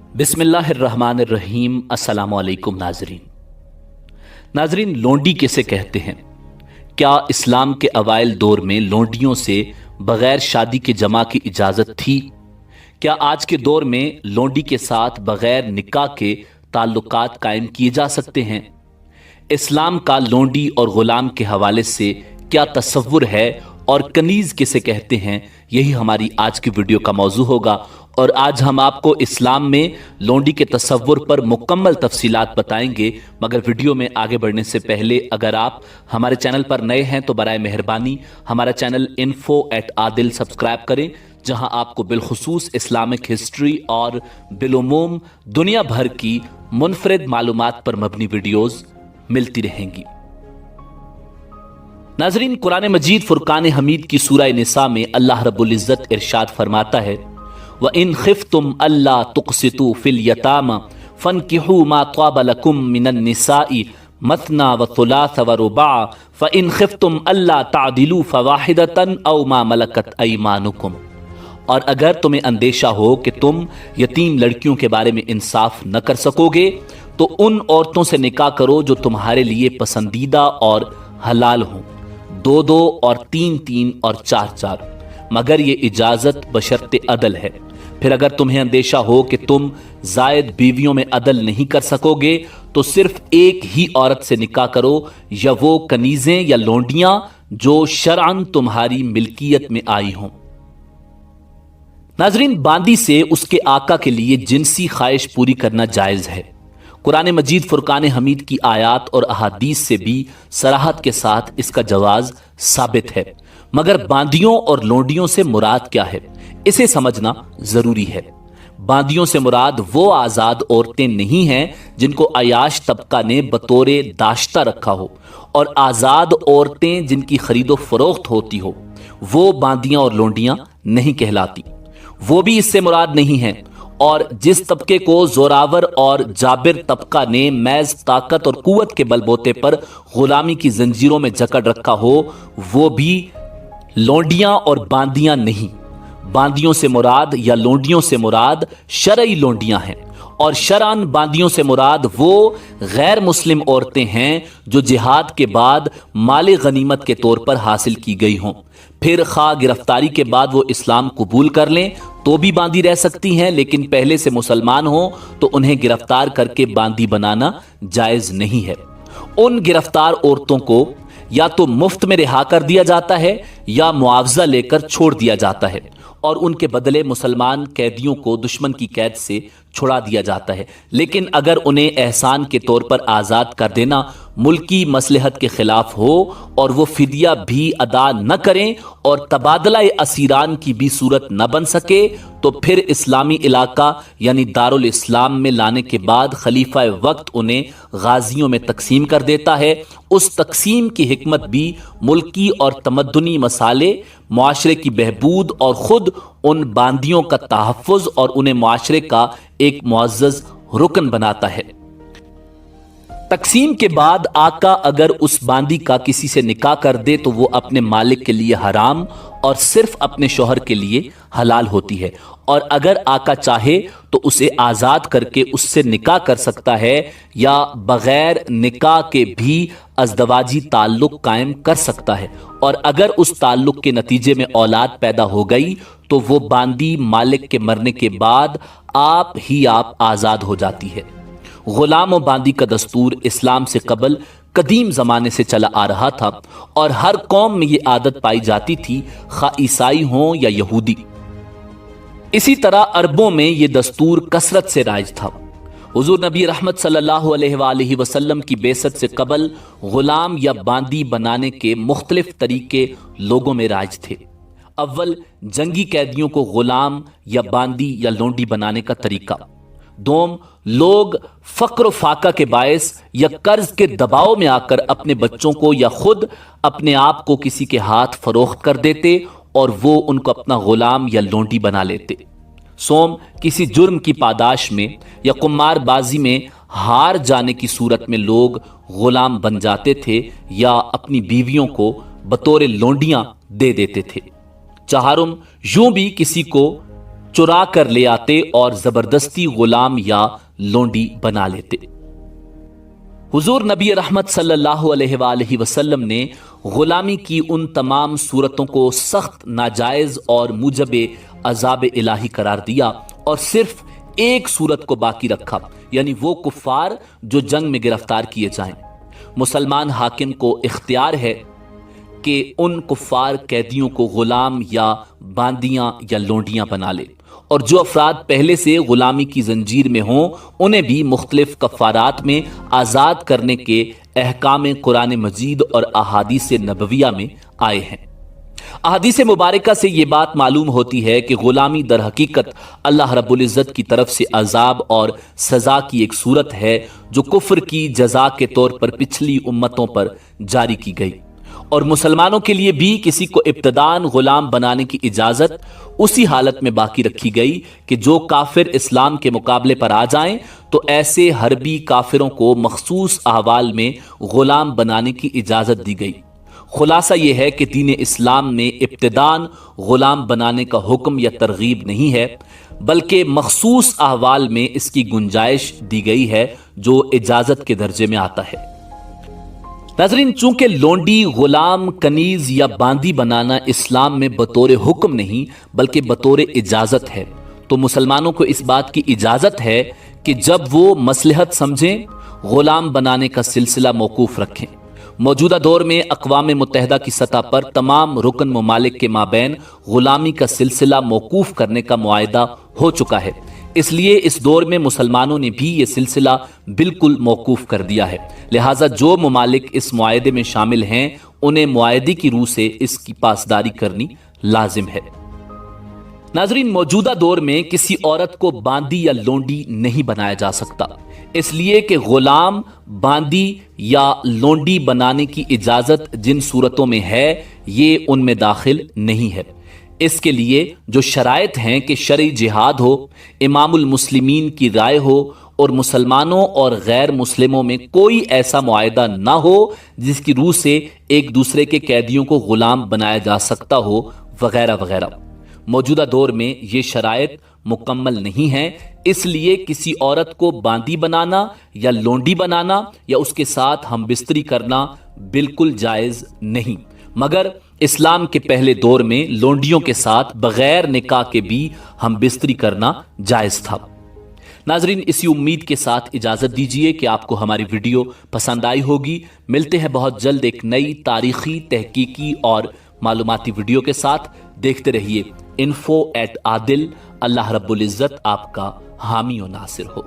बिस्मिल्लाहिर्रहमानिर्रहीम। अस्सलाम वालेकुम नाजरीन, लोंडी किसे कहते हैं? क्या इस्लाम के अवाइल दौर में लोंडियों से बगैर शादी के जमा की इजाज़त थी? क्या आज के दौर में लोंडी के साथ बगैर निकाह के ताल्लुकात कायम किए जा सकते हैं? इस्लाम का लोंडी और गुलाम के हवाले से क्या तसव्वुर है और कनीज किसे कहते हैं, यही हमारी आज की वीडियो का मौजू होगा। और आज हम आपको इस्लाम में लोंडी के तसव्वुर पर मुकम्मल तफसीलात बताएंगे। मगर वीडियो में आगे बढ़ने से पहले अगर आप हमारे चैनल पर नए हैं तो बराए मेहरबानी हमारा चैनल info@adil सब्सक्राइब करें, जहां आपको बिलखुसूस इस्लामिक हिस्ट्री और बिलुमूम दुनिया भर की मुनफरिद मालूमात पर मबनी वीडियोस मिलती रहेंगी। नाजरीन, कुरान मजीद फुरकान हमीद की सूरह निसा में अल्लाह रब्बुल इज्जत इरशाद फरमाता है, व इन खिफ्तुम अल्ला तुक़सितू फिल यतामा फनकिहू मा ताब लकुम मिनन निसाई मतना व थुलाथ व रुबा फ इन खिफ्तुम अल्ला तादिलू फवाहिदतन औ मा मलकत ऐमानुकुम। और अगर तुम्हें अंदेशा हो कि तुम यतीम लड़कियों के बारे में इंसाफ न कर सकोगे तो उन औरतों से निकाह करो जो तुम्हारे लिए पसंदीदा और हलाल हों, 2-2 और 3-3 और 4-4, मगर ये इजाजत बशर्ते अदल है। फिर अगर तुम्हें अंदेशा हो कि तुम जायद बीवियों में अदल नहीं कर सकोगे तो सिर्फ एक ही औरत से निकाह करो, या वो कनीजें या लोंडियां जो शरअन तुम्हारी मिल्कियत में आई हों। नाजरीन, बांदी से उसके आका के लिए जिनसी ख्वाहिश पूरी करना जायज है। कुरान मजीद फुरकान हमीद की आयात और अहादीस से भी सराहत के साथ इसका जवाज साबित है। मगर बांदियों और लोंडियों से मुराद क्या है, इसे समझना जरूरी है। बांदियों से मुराद वो आजाद औरतें नहीं हैं जिनको अयाश तबका ने बतौरे दाश्ता रखा हो, और आजाद औरतें जिनकी खरीदो फरोख्त होती हो वो बांदियां और लोंडियां नहीं कहलाती, वो भी इससे मुराद नहीं है। और जिस तबके को जोरावर और जाबिर तबका ने मैज ताकत और कुव्वत के बलबोते पर गुलामी की जंजीरों में जकड़ रखा हो वो भी लोंडियां और बांदियां नहीं। बांदियों से मुराद या लोंडियों से मुराद शरई लोंडियां हैं, और शरअन बांदियों से मुराद वो गैर मुस्लिम औरतें हैं जो जिहाद के बाद माले गनीमत के तौर पर हासिल की गई हों। फिर खा गिरफ्तारी के बाद वो इस्लाम कबूल कर लें तो भी बांदी रह सकती हैं, लेकिन पहले से मुसलमान हो तो उन्हें गिरफ्तार करके बांदी बनाना जायज नहीं है। उन गिरफ्तार औरतों को या तो मुफ्त में रिहा कर दिया जाता है या मुआवजा लेकर छोड़ दिया जाता है, और उनके बदले मुसलमान कैदियों को दुश्मन की कैद से छुड़ा दिया जाता है। लेकिन अगर उन्हें एहसान के तौर पर आज़ाद कर देना मुल्की मसलहत के खिलाफ हो और वो फिदिया भी अदा न करें और तबादला असीरान की भी सूरत न बन सके तो फिर इस्लामी इलाका यानी दारुल इस्लाम में लाने के बाद खलीफा वक्त उन्हें गाजियों में तकसीम कर देता है। उस तकसीम की हिकमत भी मुल्की और तमद्दुनी मसाले, मुआशरे की बहबूद और खुद उन बांदियों का तहफ़्फ़ुज़ और उन्हें मुआशरे का एक मुअज़्ज़ज़ रुकन बनाता है। तकसीम के बाद आका अगर उस बांदी का किसी से निकाह कर दे तो वो अपने मालिक के लिए हराम और सिर्फ अपने शौहर के लिए हलाल होती है, और अगर आका चाहे तो उसे आज़ाद करके उससे निकाह कर सकता है या बगैर निकाह के भी अज़दवाजी ताल्लुक कायम कर सकता है। और अगर उस ताल्लुक के नतीजे में औलाद पैदा हो गई तो वो बांदी मालिक के मरने के बाद आप ही आप आज़ाद हो जाती है। गुलाम और बांदी का दस्तूर इस्लाम से कबल कदीम ज़माने से चला आ रहा था, और हर कौम में ये आदत पाई जाती थी, खा ईसाई हों या यहूदी। इसी तरह अरबों में ये दस्तूर कसरत से राइज था। हुजूर नबी रहमत सल्लल्लाहु अलैहि वसल्लम की बेसत से कबल गुलाम या बांदी बनाने के मुख्तलिफ तरीके लोगों में राइज थे। अव्वल, जंगी कैदियों को गुलाम या बांदी या लोंडी बनाने का तरीका। दोम, लोग फक्र फाका के बायस या कर्ज के दबाव में आकर अपने बच्चों को या खुद अपने आप को किसी के हाथ फरोख्त कर देते और वो उनको अपना गुलाम या लोंडी बना लेते। सोम, किसी जुर्म की पादाश में या कुम्मारबाजी में हार जाने की सूरत में लोग गुलाम बन जाते थे या अपनी बीवियों को बतौर लोंडियां दे देते थे। चहारुम, यूं भी किसी को چرا کر لے آتے اور زبردستی غلام یا لونڈی بنا لیتے۔ حضور نبی رحمت صلی اللہ علیہ وآلہ وسلم نے غلامی کی ان تمام صورتوں کو سخت، ناجائز اور موجب عذاب الہی قرار دیا اور صرف ایک صورت کو باقی رکھا، یعنی وہ کفار جو جنگ میں گرفتار کیے جائیں۔ مسلمان حاکم کو اختیار ہے کہ ان کفار قیدیوں کو غلام یا باندیاں یا لونڈیاں بنا لے، اور جو افراد پہلے سے غلامی کی زنجیر میں ہوں انہیں بھی مختلف کفارات میں آزاد کرنے کے احکام قرآن مجید اور احادیث نبویہ میں آئے ہیں۔ احادیث مبارکہ سے یہ بات معلوم ہوتی ہے کہ غلامی در حقیقت اللہ رب العزت کی طرف سے عذاب اور سزا کی ایک صورت ہے جو کفر کی جزا کے طور پر پچھلی امتوں پر جاری کی گئی، اور مسلمانوں کے لیے بھی کسی کو ابتداً غلام بنانے کی اجازت اسی حالت میں باقی رکھی گئی کہ جو کافر اسلام کے مقابلے پر آ جائیں تو ایسے حربی کافروں کو مخصوص احوال میں غلام بنانے کی اجازت دی گئی۔ خلاصہ یہ ہے کہ دین اسلام میں ابتداً غلام بنانے کا حکم یا ترغیب نہیں ہے، بلکہ مخصوص احوال میں اس کی گنجائش دی گئی ہے جو اجازت کے درجے میں آتا ہے۔ ناظرین، چونکہ لونڈی، غلام، کنیز یا باندی بنانا اسلام میں بطور حکم نہیں بلکہ بطور اجازت ہے، تو مسلمانوں کو اس بات کی اجازت ہے کہ جب وہ مصلحت سمجھیں غلام بنانے کا سلسلہ موقوف رکھیں۔ موجودہ دور میں اقوام متحدہ کی سطح پر تمام رکن ممالک کے مابین غلامی کا سلسلہ موقوف کرنے کا معاہدہ ہو چکا ہے، اس لیے اس دور میں مسلمانوں نے بھی یہ سلسلہ بالکل موقوف کر دیا ہے، لہٰذا جو ممالک اس معاہدے میں شامل ہیں انہیں معاہدے کی روح سے اس کی پاسداری کرنی لازم ہے۔ ناظرین، موجودہ دور میں کسی عورت کو باندی یا لونڈی نہیں بنایا جا سکتا، اس لیے کہ غلام، باندی یا لونڈی بنانے کی اجازت جن صورتوں میں ہے یہ ان میں داخل نہیں ہے۔ اس کے لیے جو شرائط ہیں کہ شرعی جہاد ہو، امام المسلمین کی رائے ہو، اور مسلمانوں اور غیر مسلموں میں کوئی ایسا معاہدہ نہ ہو جس کی روح سے ایک دوسرے کے قیدیوں کو غلام بنایا جا سکتا ہو، وغیرہ وغیرہ۔ موجودہ دور میں یہ شرائط مکمل نہیں ہیں، اس لیے کسی عورت کو باندی بنانا یا لونڈی بنانا یا اس کے ساتھ ہم بستری کرنا بالکل جائز نہیں، مگر اسلام کے پہلے دور میں لونڈیوں کے ساتھ بغیر نکاح کے بھی ہم بستری کرنا جائز تھا۔ ناظرین، اسی امید کے ساتھ اجازت دیجیے کہ آپ کو ہماری ویڈیو پسند آئی ہوگی۔ ملتے ہیں بہت جلد ایک نئی تاریخی، تحقیقی اور معلوماتی ویڈیو کے ساتھ۔ دیکھتے رہیے info@adil۔ اللہ رب العزت آپ کا حامی و ناصر ہو۔